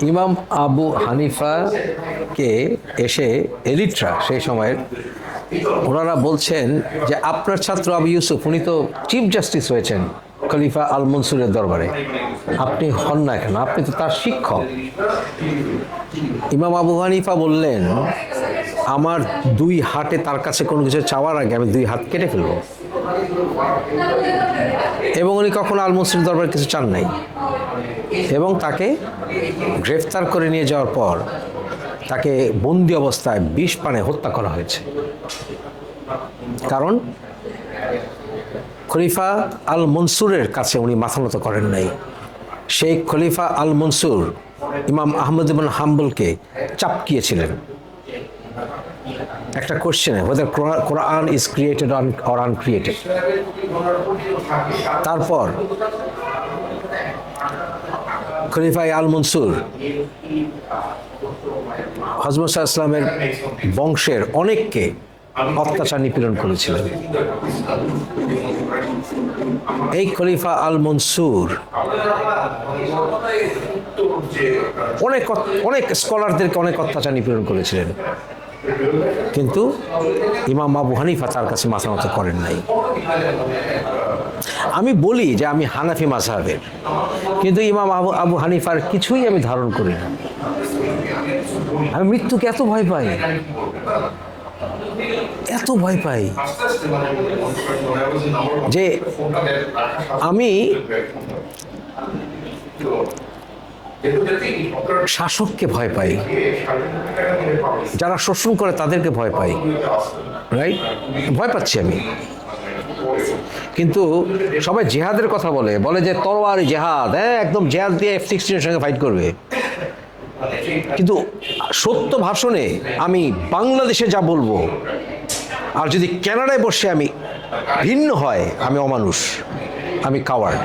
ইমাম আবু হানিফাকে এসে এলিটরা সেই সময়ের ওনারা বলছেন যে আপনার ছাত্র আবু ইউসুফ উনি তো চিফ জাস্টিস হয়েছেন খলিফা আল মনসুরের দরবারে, আপনি হন না কেন? আপনি তো তার শিক্ষক। ইমাম আবু হানিফা বললেন, আমার দুই হাতে তার কাছে কোনো কিছু চাওয়ার আগে আমি দুই হাত কেটে ফেলব। এবং উনি কখনো আল মনসুরের দরবারে কিছু চান নাই, এবং তাকে গ্রেফতার করে নিয়ে যাওয়ার পর তাকে বন্দি অবস্থায় বিষ পানে হত্যা করা হয়েছে। কারণ খলিফা আল মনসুরের কাছে উনি মাথা নত করেন নাই। সেই খলিফা আল মনসুর ইমাম আহমদ ইবনে হাম্বলকে চাপকিয়েছিলেন একটা কোশ্চেনে, whether Quran is created or uncreated। তারপর খলিফা আল মনসুর হযরত মুসা ইসলামের বংশের অনেককে অত্যাচার নিপীড়ন করেছিলেন। এই খলিফা আল মনসুর অনেক অনেক স্কলারদেরকে অনেক অত্যাচার নিপীড়ন করেছিলেন, কিন্তু ইমাম আবু হানিফা তার কাছে মাথা নত করেন নাই। আমি বলি যে আমি হানাফি মাযহাবের, কিন্তু ইমাম আবু হানিফার কিছুই আমি ধারণ করি না। আমি মৃত্যুকে এত ভয় পাই, এত ভয় পাই যে আমি শাসককে ভয় পাই, যারা শোষণ করে তাদেরকে ভয় পাই, রাইট? ভয় পাচ্ছি আমি। কিন্তু সবাই জেহাদের কথা বলে যে তরোয়ারি জেহাদ, একদম জেহাদ দিয়ে F-16 সঙ্গে ফাইট করবে। কিন্তু সত্য ভাষণে আমি বাংলাদেশে যা বলবো, আর যদি কানাডায় বসে আমি ভিন্ন হয়, আমি অমানুষ, আমি কাওয়ার্ড।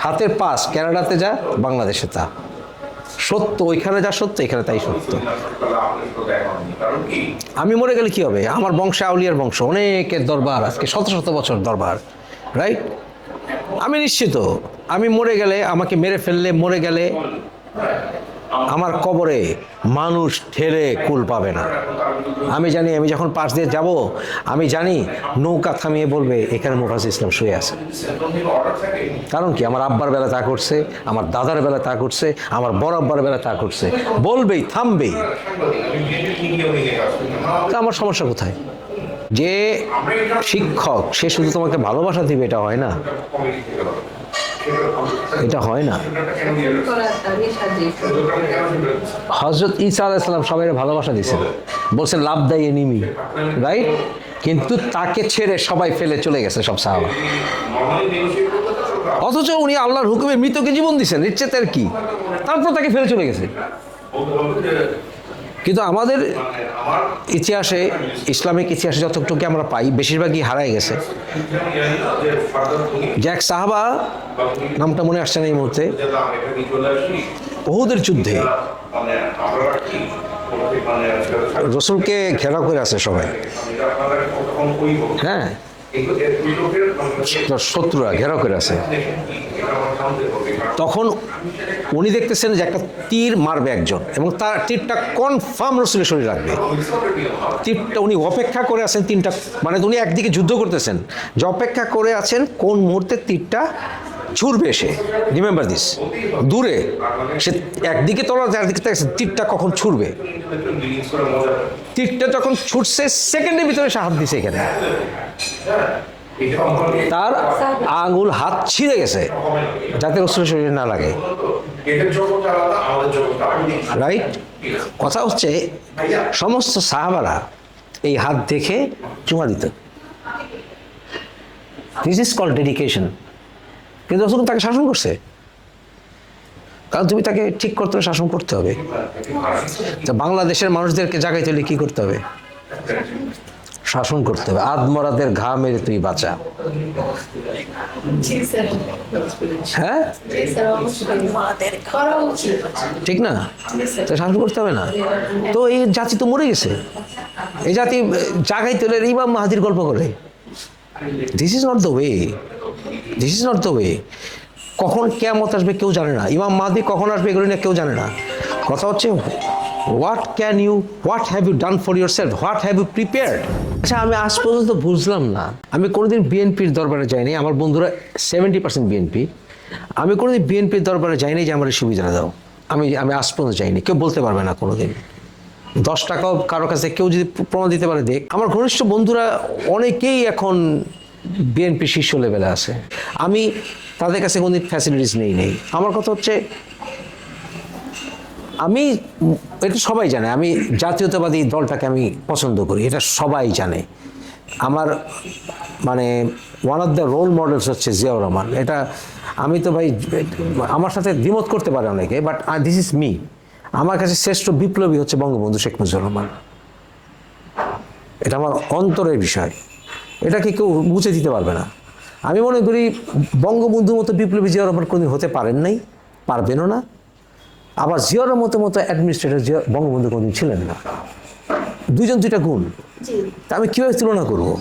হাতের পাশ কানাডাতে যা, বাংলাদেশে তা সত্য, ওইখানে যা সত্য এখানে তাই সত্য। আমি মরে গেলে কি হবে? আমার বংশে আউলিয়ার বংশ, অনেকের দরবার, আজকে শত শত বছর দরবার, রাইট? আমি নিশ্চিত আমি মরে গেলে, আমাকে মেরে ফেললে, মরে গেলে আমার কবরে মানুষ ঠেলে কুল পাবে না। আমি জানি, আমি যখন পাশ দিয়ে যাব, আমি জানি নৌকা থামিয়ে বলবে এখানে মুফাজ্জল ইসলাম শুয়ে আছে। কারণ কি? আমার আব্বার বেলা তা করছে, আমার দাদার বেলা তা করছে, আমার বড় আব্বার বেলা তা করছে, বলবেই, থামবেই। তা আমার সমস্যা কোথায়? যে শিক্ষক সে শুধু তোমাকে ভালোবাসা দিবে, এটা হয় না, এটা হয় না। হযরত ঈসা আলাইহিস সালাম সবাই ভালোবাসা দিয়েছেন, বলছেন লাভ দাই এনিমি, রাইট? কিন্তু তাকে ছেড়ে সবাই ফেলে চলে গেছে, সব সাহাবা। অথচ উনি আল্লাহর হুকুমে মৃতকে জীবন দিয়েছেন, ইচ্ছে তার কি, তারপর তাকে ফেলে চলে গেছে। কিন্তু আমাদের ইতিহাসে, ইসলামিক ইতিহাসে যতটুকু আমরা পাই, বেশিরভাগই হারায় গেছে। যে এক সাহাবা, নামটা মনে আসছে না এই মুহূর্তে, উহুদের যুদ্ধে রাসূলকে ঘেরাও করে আছে সবাই, হ্যাঁ, শত্রুরা ঘেরাও করে আছে। তখন উনি দেখতেছেন যে একটা তীর মারবে একজন, এবং তার তীরটা কনফার্ম রাসূলের শরীরে রাখবে। তীরটা উনি অপেক্ষা করে আছেন, তিনটা, মানে উনি একদিকে যুদ্ধ করতেছেন, যে অপেক্ষা করে আছেন কোন মুহূর্তে তীরটা ছুড়বে সে। রিমেম্বার দিস, দূরে সে একদিকে তলোয়ার, একদিকে তীরটা কখন ছুড়বে। তীরটা যখন ছুটছে, সেকেন্ডের ভিতরে সে হাত দিছে, এখানে তার আঙুল হাত ছিঁড়ে গেছে, যাতে রাসূলের শরীরে না লাগে, রাইট? কথা হচ্ছে সমস্ত সাহাবারা এই হাত দেখে চুমা দিত। This is called dedication. কিন্তু রাসূল তাকে শাসন করছে, কারণ তুমি তাকে ঠিক করতে হবে, শাসন করতে হবে। তো বাংলাদেশের মানুষদেরকে জাগাইতে হলে কি করতে হবে? শাসন করতে হবে। আদমরাদের ঘা মেরে তুই বাঁচা, হ্যাঁ, ঠিক না? তো শাসন করতে হবে না? তো এই জাতি তো মরে গেছে, এই জাতি জাগাইতে হলে ইমাম মাহাদির গল্প করে। This is not the way, this is not the way. কখন কিয়ামত আসবে কেউ জানে না, ইমাম মাহদি কখন আসবে এগুলো নিয়ে কেউ জানে না। কথা হচ্ছে what have you done for yourself, what have you prepared. আচ্ছা, আমি আজ পর্যন্ত বুঝলাম না, আমি কোনোদিন বিএনপির দরবারে যাইনি, আমার বন্ধুরা 70% বিএনপি, আমি কোনোদিন বিএনপির দরবারে যাইনি যে আমার এই সুবিধাটা দাও। আমি আজ পর্যন্ত যাইনি, কেউ বলতে পারবে না কোনোদিন। 10 টাকাও কারো কাছে কেউ যদি প্রমাণ দিতে পারে দেখ। আমার ঘনিষ্ঠ বন্ধুরা অনেকেই এখন বিএনপি শীর্ষ লেভেলে আছে, আমি তাদের কাছে কোনোদিন ফ্যাসিলিটিস নেই। আমার কথা হচ্ছে, আমি, এটা সবাই জানে আমি জাতীয়তাবাদী দলটাকে আমি পছন্দ করি, এটা সবাই জানে। আমার মানে one of the role models হচ্ছে জিয়াউর রহমান। এটা আমি তো ভাই, আমার সাথে দ্বিমত করতে পারে অনেকে, বাট দিস ইজ মি। আমার কাছে শ্রেষ্ঠ বিপ্লবী হচ্ছে বঙ্গবন্ধু শেখ মুজিবুর রহমান। এটা আমার অন্তরের বিষয়, এটাকে কেউ মুছে দিতে পারবে না। আমি মনে করি বঙ্গবন্ধুর মতো বিপ্লবী জিয়াউর রহমান কোনোদিন হতে পারেন নাই, পারবেনও না। আবার জিয়াউর মতো অ্যাডমিনিস্ট্রেটর বঙ্গবন্ধু কোনোদিন ছিলেন না। দুইটা গুণ, তা আমি কীভাবে তুলনা করবো?